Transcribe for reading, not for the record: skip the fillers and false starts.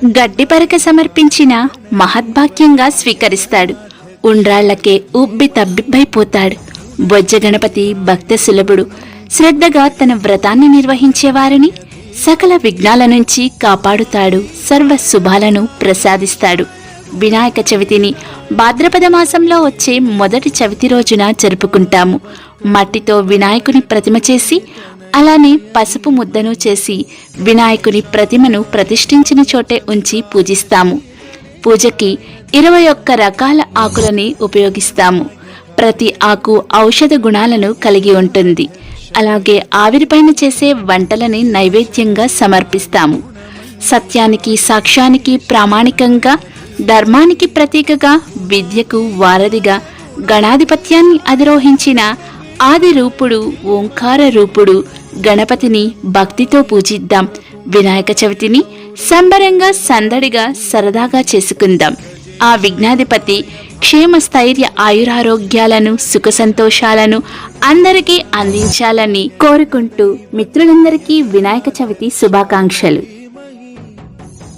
గడ్డి పరక సమర్పించిన మహద్భాగ్యంగా స్వీకరిస్తాడు. ఉండ్రాళ్లకే ఉబ్బి తబ్బిబ్బైపోతాడు. బొజ్జ గణపతి భక్త సులభుడు. శ్రద్ధగా తన వ్రతాన్ని నిర్వహించేవారిని సకల విఘ్నాల నుంచి కాపాడుతాడు. సర్వ శుభాలను ప్రసాదిస్తాడు. వినాయక చవితిని భాద్రపద మాసంలో వచ్చే మొదటి చవితి రోజున జరుపుకుంటాము. మట్టితో వినాయకుని ప్రతిమ చేసి, అలానే పసుపు ముద్దను చేసి వినాయకుని ప్రతిమను ప్రతిష్ఠించిన చోటే ఉంచి పూజిస్తాము. పూజకి 21 రకాల ఆకులని ఉపయోగిస్తాము. ప్రతి ఆకు ఔషధ గుణాలను కలిగి ఉంటుంది. అలాగే ఆవిరిపైన చేసే వంటలని నైవేద్యంగా సమర్పిస్తాము. సత్యానికి సాక్ష్యానికి ప్రామాణికంగా, ధర్మానికి ప్రతీకగా, విద్యకు వారధిగా, గణాధిపత్యాన్ని అధిరోహించిన ఆది రూపుడు, ఓంకార రూపుడు గణపతిని భక్తితో పూజిద్దాం. వినాయక చవితిని సంబరంగా, సందడిగా, సరదాగా చేసుకుందాం. ఆ విఘ్నాధిపతి క్షేమ స్థైర్య ఆయురారోగ్యాలను, సుఖ సంతోషాలను అందరికీ అందించాలని కోరుకుంటూ మిత్రులందరికీ వినాయక చవితి శుభాకాంక్షలు.